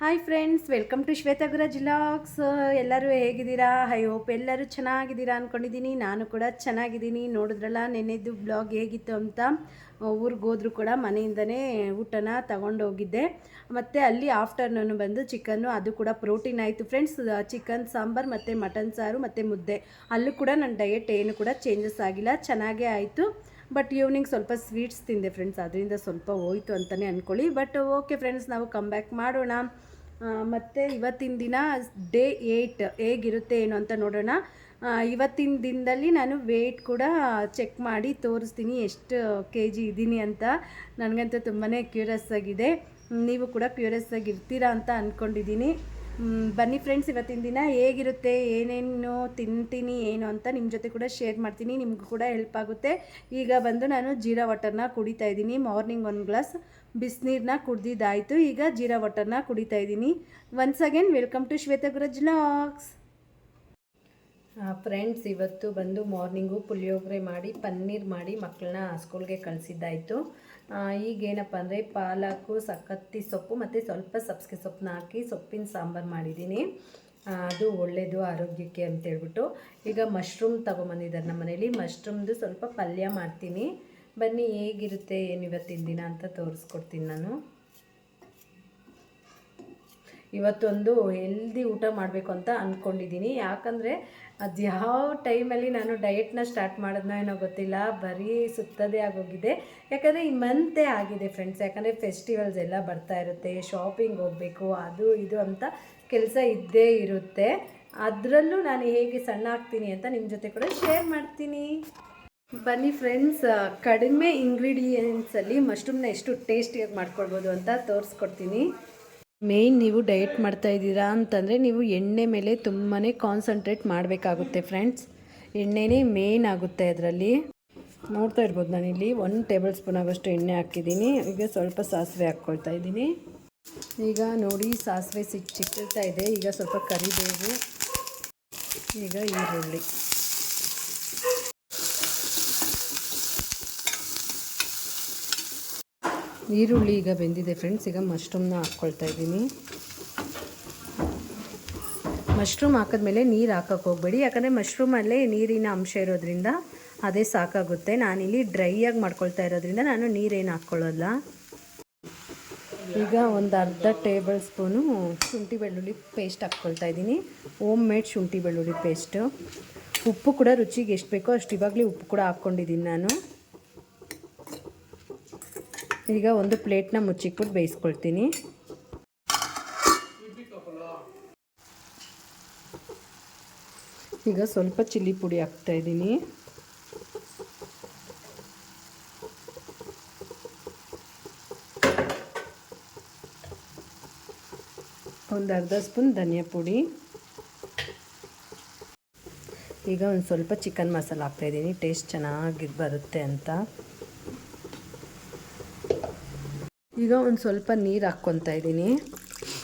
Hi friends, welcome to Shweta Guraj vlogs. ಎಲ್ಲರೂ ಹೇಗಿದ್ದೀರಾ? I hope ಎಲ್ಲರೂ ಚೆನ್ನಾಗಿದ್ದೀರಾ ಅಂದ್ಕೊಂಡಿದ್ದೀನಿ. ನಾನು ಕೂಡ ಚೆನ್ನಾಗಿದ್ದೀನಿ. ನೋಡಿದ್ರಲ್ಲ ನೆನ್ನೆದು ಬ್ಲಾಗ್ ಹೇಗಿತ್ತು ಅಂತ. ಊರಿಗೆ ಹೋದರೂ ಕೂಡ ಮನೆಯಿಂದನೇ ಊಟನ ತಗೊಂಡು ಹೋಗಿದ್ದೆ. ಮತ್ತು ಅಲ್ಲಿ ಆಫ್ಟರ್ನೂನ್ ಬಂದು ಚಿಕನ್ನು, ಅದು ಕೂಡ ಪ್ರೋಟೀನ್ ಆಯಿತು ಫ್ರೆಂಡ್ಸ್. ಚಿಕನ್ ಸಾಂಬಾರು ಮತ್ತು ಮಟನ್ ಸಾರು ಮತ್ತು ಮುದ್ದೆ. ಅಲ್ಲೂ ಕೂಡ ನನ್ನ ಡಯಟ್ ಏನು ಕೂಡ ಚೇಂಜಸ್ ಆಗಿಲ್ಲ, ಚೆನ್ನಾಗೇ ಆಯಿತು. ಬಟ್ ಈವ್ನಿಂಗ್ ಸ್ವಲ್ಪ ಸ್ವೀಟ್ಸ್ ತಿಂದೆ ಫ್ರೆಂಡ್ಸ್, ಅದರಿಂದ ಸ್ವಲ್ಪ ಹೋಯ್ತು ಅಂತಲೇ ಅಂದ್ಕೊಳ್ಳಿ. ಬಟ್ ಓಕೆ ಫ್ರೆಂಡ್ಸ್, ನಾವು ಕಮ್ ಬ್ಯಾಕ್ ಮಾಡೋಣ. ಮತ್ತು ಇವತ್ತಿನ ದಿನ ಡೇ 8 ಹೇಗಿರುತ್ತೆ ಏನು ಅಂತ ನೋಡೋಣ. ಇವತ್ತಿನ ದಿನದಲ್ಲಿ ನಾನು ವೆಯ್ಟ್ ಕೂಡ ಚೆಕ್ ಮಾಡಿ ತೋರಿಸ್ತೀನಿ, ಎಷ್ಟು kg ಇದ್ದೀನಿ ಅಂತ. ನನಗಂತೂ ತುಂಬಾ ಕ್ಯೂರಿಯಸ್ ಆಗಿದೆ. ನೀವು ಕೂಡ ಕ್ಯೂರಿಯಸ್ ಆಗಿರ್ತೀರಾ ಅಂತ ಅಂದ್ಕೊಂಡಿದ್ದೀನಿ. ಬನ್ನಿ ಫ್ರೆಂಡ್ಸ್, ಇವತ್ತಿನ ದಿನ ಹೇಗಿರುತ್ತೆ, ಏನೇನು ತಿಂತೀನಿ ಏನು ಅಂತ ನಿಮ್ಮ ಜೊತೆ ಕೂಡ ಶೇರ್ ಮಾಡ್ತೀನಿ. ನಿಮಗೂ ಕೂಡ ಹೆಲ್ಪ್ ಆಗುತ್ತೆ. ಈಗ ಬಂದು ನಾನು ಜೀರಾ ವಾಟರ್ನ ಕುಡಿತಾ ಇದ್ದೀನಿ. ಮಾರ್ನಿಂಗ್ 1 ಗ್ಲಾಸ್ ಬಿಸಿನೀರನ್ನ ಕುಡ್ದಿದ್ದಾಯಿತು. ಈಗ ಜೀರಾ ವಾಟರ್ನ ಕುಡಿತಾ ಇದ್ದೀನಿ. Once again welcome to Shweta Guraj vlogs. Friends, ಇವತ್ತು ಬಂದು ಮಾರ್ನಿಂಗು ಪುಳಿಯೋಗರೆ ಮಾಡಿ ಪನ್ನೀರ್ ಮಾಡಿ ಮಕ್ಕಳನ್ನ ಸ್ಕೂಲ್ಗೆ ಕಳಿಸಿದ್ದಾಯಿತು. ಈಗೇನಪ್ಪ ಅಂದರೆ ಪಾಲಕು, ಸಕ್ಕತ್ತಿ ಸೊಪ್ಪು ಮತ್ತು ಸ್ವಲ್ಪ ಸಬ್ಸಿಗೆ ಸೊಪ್ಪನ್ನ ಹಾಕಿ ಸೊಪ್ಪಿನ ಸಾಂಬಾರು ಮಾಡಿದ್ದೀನಿ. ಅದು ಒಳ್ಳೆಯದು ಆರೋಗ್ಯಕ್ಕೆ ಅಂತೇಳ್ಬಿಟ್ಟು. ಈಗ ಮಶ್ರೂಮ್ ತೊಗೊಂಬಂದಿದ್ದಾರೆ ನಮ್ಮ ಮನೇಲಿ. ಮಶ್ರೂಮ್ದು ಸ್ವಲ್ಪ ಪಲ್ಯ ಮಾಡ್ತೀನಿ. ಬನ್ನಿ ಹೇಗಿರುತ್ತೆ ಏನು ಇವತ್ತಿನ ದಿನ ಅಂತ ತೋರಿಸ್ಕೊಡ್ತೀನಿ ನಾನು. ಇವತ್ತೊಂದು ಹೆಲ್ದಿ ಊಟ ಮಾಡಬೇಕು ಅಂತ ಅಂದ್ಕೊಂಡಿದ್ದೀನಿ. ಯಾಕಂದರೆ ಅದು ಯಾವ ಟೈಮಲ್ಲಿ ನಾನು ಡಯೆಟ್ನ ಸ್ಟಾರ್ಟ್ ಮಾಡಿದ್ನೋ ಏನೋ ಗೊತ್ತಿಲ್ಲ, ಬರೀ ಸುತ್ತದೇ ಆಗೋಗಿದೆ. ಯಾಕಂದರೆ ಈ ಮಂತೇ ಆಗಿದೆ ಫ್ರೆಂಡ್ಸ್. ಯಾಕಂದರೆ ಫೆಸ್ಟಿವಲ್ಸ್ ಎಲ್ಲ ಬರ್ತಾ ಇರುತ್ತೆ, ಶಾಪಿಂಗ್ ಹೋಗಬೇಕು, ಅದು ಇದು ಅಂತ ಕೆಲಸ ಇದ್ದೇ ಇರುತ್ತೆ. ಅದರಲ್ಲೂ ನಾನು ಹೇಗೆ ಸಣ್ಣ ಆಗ್ತೀನಿ ಅಂತ ನಿಮ್ಮ ಜೊತೆ ಕೂಡ ಶೇರ್ ಮಾಡ್ತೀನಿ. ಬನ್ನಿ ಫ್ರೆಂಡ್ಸ್, ಕಡಿಮೆ ಇಂಗ್ರೀಡಿಯೆಂಟ್ಸಲ್ಲಿ ಮಶ್ರೂಮ್ನ ಎಷ್ಟು ಟೇಸ್ಟಿಯಾಗಿ ಮಾಡ್ಕೊಳ್ಬೋದು ಅಂತ ತೋರಿಸ್ಕೊಡ್ತೀನಿ. ಮೇಯ್ನ್ ನೀವು ಡಯಟ್ ಮಾಡ್ತಾಯಿದ್ದೀರಾ ಅಂತಂದರೆ ನೀವು ಎಣ್ಣೆ ಮೇಲೆ ತುಂಬಾ ಕಾನ್ಸಂಟ್ರೇಟ್ ಮಾಡಬೇಕಾಗುತ್ತೆ ಫ್ರೆಂಡ್ಸ್. ಎಣ್ಣೆನೇ ಮೇಯ್ನ್ ಆಗುತ್ತೆ ಅದರಲ್ಲಿ. ನೋಡ್ತಾ ಇರ್ಬೋದು, ನಾನಿಲ್ಲಿ 1 ಟೇಬಲ್ ಸ್ಪೂನ್ ಆಗೋಷ್ಟು ಎಣ್ಣೆ ಹಾಕಿದ್ದೀನಿ. ಈಗ ಸ್ವಲ್ಪ ಸಾಸಿವೆ ಹಾಕ್ಕೊಳ್ತಾ ಇದ್ದೀನಿ. ಈಗ ನೋಡಿ, ಸಾಸಿವೆ ಚಿಕ್ಕಳ್ತಾ ಇದೆ. ಈಗ ಸ್ವಲ್ಪ ಕರಿಬೇವು, ಈಗ ಈರುಳ್ಳಿ. ಈರುಳ್ಳಿ ಈಗ ಬೆಂದಿದೆ ಫ್ರೆಂಡ್ಸ್. ಈಗ ಮಶ್ರೂಮ್ನ ಹಾಕ್ಕೊಳ್ತಾ ಇದ್ದೀನಿ. ಮಶ್ರೂಮ್ ಹಾಕಿದ್ಮೇಲೆ ನೀರು ಹಾಕೋಕ್ಕೆ ಹೋಗಬೇಡಿ, ಯಾಕಂದರೆ ಮಶ್ರೂಮಲ್ಲೇ ನೀರಿನ ಅಂಶ ಇರೋದ್ರಿಂದ ಅದೇ ಸಾಕಾಗುತ್ತೆ. ನಾನಿಲ್ಲಿ ಡ್ರೈಯಾಗಿ ಮಾಡ್ಕೊಳ್ತಾ ಇರೋದ್ರಿಂದ ನಾನು ನೀರೇನು ಹಾಕ್ಕೊಳ್ಳೋಲ್ಲ. ಈಗ ಒಂದು ಅರ್ಧ ಟೇಬಲ್ ಸ್ಪೂನು ಶುಂಠಿ ಬೆಳ್ಳುಳ್ಳಿ ಪೇಸ್ಟ್ ಹಾಕ್ಕೊಳ್ತಾ ಇದ್ದೀನಿ. ಹೋಮ್ ಮೇಡ್ ಶುಂಠಿ ಬೆಳ್ಳುಳ್ಳಿ ಪೇಸ್ಟು. ಉಪ್ಪು ಕೂಡ ರುಚಿಗೆ ಎಷ್ಟು ಬೇಕೋ ಅಷ್ಟು ಇವಾಗಲೇ ಉಪ್ಪು ಕೂಡ ಹಾಕ್ಕೊಂಡಿದ್ದೀನಿ ನಾನು. ಈಗ ಒಂದು ಪ್ಲೇಟ್ನ ಮುಚ್ಚಿಕ್ಬಿಟ್ಟು ಬೇಯಿಸ್ಕೊಳ್ತೀನಿ. ಈಗ ಸ್ವಲ್ಪ ಚಿಲ್ಲಿ ಪುಡಿ ಹಾಕ್ತಾಯಿದ್ದೀನಿ. ಒಂದು ಅರ್ಧ ಸ್ಪೂನ್ ಧನಿಯಾ ಪುಡಿ. ಈಗ ಒಂದು ಸ್ವಲ್ಪ ಚಿಕನ್ ಮಸಾಲ ಹಾಕ್ತಾಯಿದ್ದೀನಿ, ಟೇಸ್ಟ್ ಚೆನ್ನಾಗಿ ಬರುತ್ತೆ ಅಂತ. ಈಗ ಒಂದು ಸ್ವಲ್ಪ ನೀರು ಹಾಕ್ಕೊತಾ ಇದ್ದೀನಿ,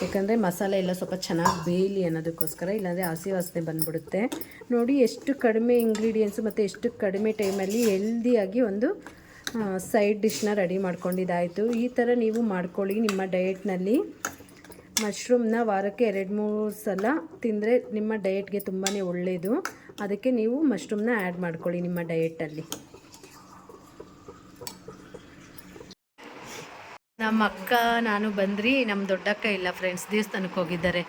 ಯಾಕಂದರೆ ಮಸಾಲೆ ಎಲ್ಲ ಸ್ವಲ್ಪ ಚೆನ್ನಾಗಿ ಬೇಯಲಿ ಅನ್ನೋದಕ್ಕೋಸ್ಕರ. ಇಲ್ಲಾಂದರೆ ಹಸಿ ವಾಸನೆ ಬಂದುಬಿಡುತ್ತೆ. ನೋಡಿ, ಎಷ್ಟು ಕಡಿಮೆ ಇಂಗ್ರೀಡಿಯೆಂಟ್ಸು ಮತ್ತು ಎಷ್ಟು ಕಡಿಮೆ ಟೈಮಲ್ಲಿ ಹೆಲ್ದಿಯಾಗಿ ಒಂದು ಸೈಡ್ ಡಿಶ್ನ ರೆಡಿ ಮಾಡ್ಕೊಂಡಿದ್ದಾಯಿತು. ಈ ಥರ ನೀವು ಮಾಡ್ಕೊಳ್ಳಿ ನಿಮ್ಮ ಡಯೆಟ್ನಲ್ಲಿ. ಮಶ್ರೂಮ್ನ ವಾರಕ್ಕೆ 2-3 ಸಲ ತಿಂದರೆ ನಿಮ್ಮ ಡಯೆಟ್ಗೆ ತುಂಬಾ ಒಳ್ಳೆಯದು. ಅದಕ್ಕೆ ನೀವು ಮಶ್ರೂಮ್ನ ಆ್ಯಡ್ ಮಾಡ್ಕೊಳ್ಳಿ ನಿಮ್ಮ ಡಯೆಟಲ್ಲಿ. ನಮ್ಮ ಅಕ್ಕ ನಾನು ಬಂದ್ರಿ. ನಮ್ಮ ದೊಡ್ಡಕ್ಕ ಇಲ್ಲ ಫ್ರೆಂಡ್ಸ್, ದೇವಸ್ಥಾನಕ್ಕೆ ಹೋಗಿದ್ದಾರೆ.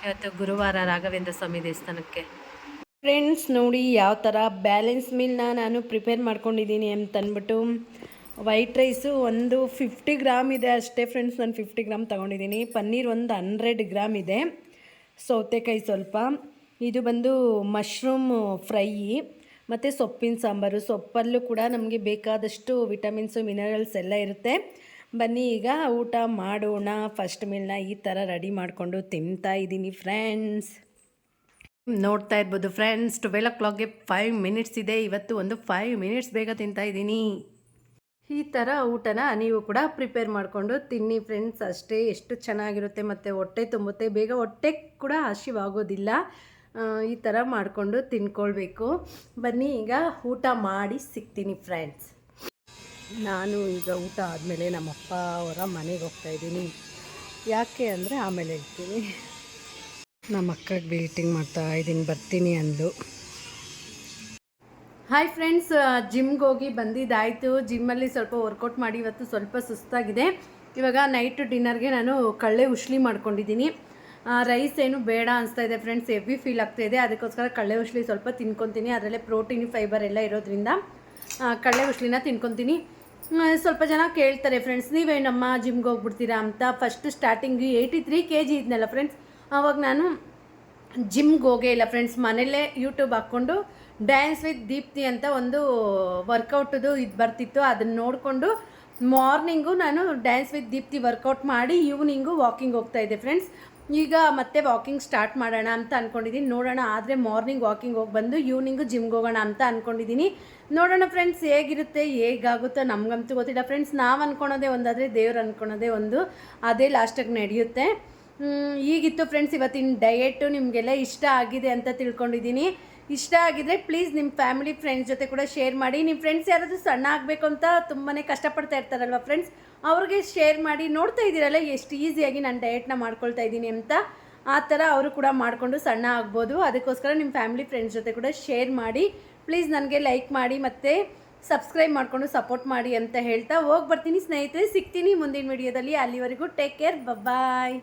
ಇವತ್ತು ಗುರುವಾರ, ರಾಘವೇಂದ್ರ ಸ್ವಾಮಿ ದೇವಸ್ಥಾನಕ್ಕೆ. ಫ್ರೆಂಡ್ಸ್ ನೋಡಿ, ಯಾವ ಥರ ಬ್ಯಾಲೆನ್ಸ್ ಮೀಲ್ನ ನಾನು ಪ್ರಿಪೇರ್ ಮಾಡ್ಕೊಂಡಿದ್ದೀನಿ ಅಂತಂದ್ಬಿಟ್ಟು. ವೈಟ್ ರೈಸು ಒಂದು 50 ಗ್ರಾಮ್ ಇದೆ ಅಷ್ಟೇ ಫ್ರೆಂಡ್ಸ್. ನಾನು 50 ಗ್ರಾಮ್ ತೊಗೊಂಡಿದ್ದೀನಿ. ಪನ್ನೀರ್ ಒಂದು 100 ಗ್ರಾಮ್ ಇದೆ. ಸೌತೆಕಾಯಿ ಸ್ವಲ್ಪ. ಇದು ಬಂದು ಮಶ್ರೂಮ್ ಫ್ರೈ ಮತ್ತು ಸೊಪ್ಪಿನ ಸಾಂಬಾರು. ಸೊಪ್ಪಲ್ಲೂ ಕೂಡ ನಮಗೆ ಬೇಕಾದಷ್ಟು ವಿಟಮಿನ್ಸು, ಮಿನರಲ್ಸ್ ಎಲ್ಲ ಇರುತ್ತೆ. ಬನ್ನಿ ಈಗ ಊಟ ಮಾಡೋಣ. ಫಸ್ಟ್ ಮೀಲ್ನ ಈ ಥರ ರೆಡಿ ಮಾಡಿಕೊಂಡು ತಿಂತಾ ಇದ್ದೀನಿ ಫ್ರೆಂಡ್ಸ್. ನೋಡ್ತಾ ಇರ್ಬೋದು ಫ್ರೆಂಡ್ಸ್, 12 o'clockಗೆ 5 ಮಿನಿಟ್ಸ್ ಇದೆ. ಇವತ್ತು ಒಂದು 5 ಮಿನಿಟ್ಸ್ ಬೇಗ ತಿಂತಾ ಇದ್ದೀನಿ. ಈ ಥರ ಊಟನ ನೀವು ಕೂಡ ಪ್ರಿಪೇರ್ ಮಾಡಿಕೊಂಡು ತಿನ್ನಿ ಫ್ರೆಂಡ್ಸ್. ಅಷ್ಟೇ ಎಷ್ಟು ಚೆನ್ನಾಗಿರುತ್ತೆ ಮತ್ತು ಹೊಟ್ಟೆ ತುಂಬುತ್ತೆ. ಬೇಗ ಹೊಟ್ಟೆ ಕೂಡ ಹಸಿವಾಗೋದಿಲ್ಲ. ಈ ಥರ ಮಾಡಿಕೊಂಡು ತಿನ್ಕೊಳ್ಬೇಕು. ಬನ್ನಿ ಈಗ ಊಟ ಮಾಡಿ ಸಿಗ್ತೀನಿ ಫ್ರೆಂಡ್ಸ್. ನಾನು ಈಗ ಊಟ ಆದಮೇಲೆ ನಮ್ಮಪ್ಪ ಅವರ ಮನೆಗೆ ಹೋಗ್ತಾಯಿದ್ದೀನಿ. ಯಾಕೆ ಅಂದರೆ ಆಮೇಲೆ ಹೇಳ್ತೀನಿ. ನಮ್ಮ ಅಕ್ಕಗೆ ಗ್ರೀಟಿಂಗ್ ಮಾಡ್ತಾ ಇದ್ದೀನಿ, ಬರ್ತೀನಿ ಅಂದು. ಹಾಯ್ ಫ್ರೆಂಡ್ಸ್, ಜಿಮ್ಗೆ ಹೋಗಿ ಬಂದಿದ್ದಾಯಿತು. ಜಿಮ್ಮಲ್ಲಿ ಸ್ವಲ್ಪ ವರ್ಕೌಟ್ ಮಾಡಿ ಇವತ್ತು ಸ್ವಲ್ಪ ಸುಸ್ತಾಗಿದೆ. ಇವಾಗ ನೈಟ್ ಡಿನ್ನರ್ಗೆ ನಾನು ಕಳ್ಳೆ ಉಶ್ಲಿ ಮಾಡ್ಕೊಂಡಿದ್ದೀನಿ. ರೈಸ್ ಏನು ಬೇಡ ಅನಿಸ್ತಾ ಇದೆ ಫ್ರೆಂಡ್ಸ್, ಹೆವಿ ಫೀಲ್ ಆಗ್ತಾಯಿದೆ. ಅದಕ್ಕೋಸ್ಕರ ಕಳ್ಳೆ ಉಶ್ಲಿ ಸ್ವಲ್ಪ ತಿನ್ಕೊತೀನಿ. ಅದರಲ್ಲೇ ಪ್ರೋಟೀನ್ ಫೈಬರ್ ಎಲ್ಲ ಇರೋದ್ರಿಂದ ಕಳ್ಳೆ ಉಶ್ಲಿನ ತಿನ್ಕೊತೀನಿ. ಸ್ವಲ್ಪ ಜನ ಕೇಳ್ತಾರೆ ಫ್ರೆಂಡ್ಸ್, ನೀವೇನಮ್ಮ ಜಿಮ್ಗೆ ಹೋಗ್ಬಿಡ್ತೀರಾ ಅಂತ. ಫಸ್ಟ್ ಸ್ಟಾರ್ಟಿಂಗ್ 83 kg ಇದ್ನಲ್ಲ ಫ್ರೆಂಡ್ಸ್, ಆವಾಗ ನಾನು ಜಿಮ್ಗೆ ಹೋಗೇ ಇಲ್ಲ ಫ್ರೆಂಡ್ಸ್. ಮನೆಯಲ್ಲೇ ಯೂಟ್ಯೂಬ್ ಹಾಕ್ಕೊಂಡು ಡ್ಯಾನ್ಸ್ ವಿತ್ ದೀಪ್ತಿ ಅಂತ ಒಂದು ವರ್ಕೌಟದು ಇದು ಬರ್ತಿತ್ತು. ಅದನ್ನು ನೋಡಿಕೊಂಡು ಮಾರ್ನಿಂಗು ನಾನು ಡ್ಯಾನ್ಸ್ ವಿತ್ ದೀಪ್ತಿ ವರ್ಕೌಟ್ ಮಾಡಿ ಈವ್ನಿಂಗು ವಾಕಿಂಗ್ ಹೋಗ್ತಾಯಿದ್ದೆ ಫ್ರೆಂಡ್ಸ್. ಈಗ ಮತ್ತೆ ವಾಕಿಂಗ್ ಸ್ಟಾರ್ಟ್ ಮಾಡೋಣ ಅಂತ ಅಂದ್ಕೊಂಡಿದ್ದೀನಿ. ನೋಡೋಣ, ಆದರೆ ಮಾರ್ನಿಂಗ್ ವಾಕಿಂಗ್ ಹೋಗಿ ಬಂದು ಈವ್ನಿಂಗು ಜಿಮ್ಗೆ ಹೋಗೋಣ ಅಂತ ಅಂದ್ಕೊಂಡಿದ್ದೀನಿ. ನೋಡೋಣ ಫ್ರೆಂಡ್ಸ್, ಹೇಗಿರುತ್ತೆ ಹೇಗಾಗುತ್ತೋ ನಮಗಂತೂ ಗೊತ್ತಿಲ್ಲ ಫ್ರೆಂಡ್ಸ್. ನಾವು ಅಂದ್ಕೊಳೋದೇ ಒಂದಾದರೆ ದೇವ್ರು ಅಂದ್ಕೊಳೋದೇ ಒಂದು, ಅದೇ ಲಾಸ್ಟಿಗೆ ನಡೆಯುತ್ತೆ. ಈಗಿತ್ತು ಫ್ರೆಂಡ್ಸ್ ಇವತ್ತಿನ ಡಯೆಟು. ನಿಮಗೆಲ್ಲ ಇಷ್ಟ ಆಗಿದೆ ಅಂತ ತಿಳ್ಕೊಂಡಿದ್ದೀನಿ. ಇಷ್ಟ ಆಗಿದರೆ ಪ್ಲೀಸ್ ನಿಮ್ಮ ಫ್ಯಾಮಿಲಿ ಫ್ರೆಂಡ್ಸ್ ಜೊತೆ ಕೂಡ ಶೇರ್ ಮಾಡಿ. ನಿಮ್ಮ ಫ್ರೆಂಡ್ಸ್ ಯಾರಾದರೂ ಸಣ್ಣ ಆಗಬೇಕು ಅಂತ ತುಂಬಾ ಕಷ್ಟಪಡ್ತಾ ಇರ್ತಾರಲ್ವ ಫ್ರೆಂಡ್ಸ್, ಅವ್ರಿಗೆ ಶೇರ್ ಮಾಡಿ. ನೋಡ್ತಾ ಇದ್ದೀರಲ್ಲ ಎಷ್ಟು ಈಸಿಯಾಗಿ ನಾನು ಡಯೆಟ್ನ ಮಾಡ್ಕೊಳ್ತಾ ಇದ್ದೀನಿ ಅಂತ. ಆ ಥರ ಅವರು ಕೂಡ ಮಾಡಿಕೊಂಡು ಸಣ್ಣ ಆಗ್ಬೋದು. ಅದಕ್ಕೋಸ್ಕರ ನಿಮ್ಮ ಫ್ಯಾಮಿಲಿ ಫ್ರೆಂಡ್ಸ್ ಜೊತೆ ಕೂಡ ಶೇರ್ ಮಾಡಿ. ಪ್ಲೀಸ್ ನನಗೆ ಲೈಕ್ ಮಾಡಿ ಮತ್ತು ಸಬ್ಸ್ಕ್ರೈಬ್ ಮಾಡಿಕೊಂಡು ಸಪೋರ್ಟ್ ಮಾಡಿ ಅಂತ ಹೇಳ್ತಾ ಹೋಗಿ ಬರ್ತೀನಿ ಸ್ನೇಹಿತರೆ. ಸಿಗ್ತೀನಿ ಮುಂದಿನ ವಿಡಿಯೋದಲ್ಲಿ. ಅಲ್ಲಿವರೆಗೂ ಟೇಕ್ ಕೇರ್, ಬಾಯ್.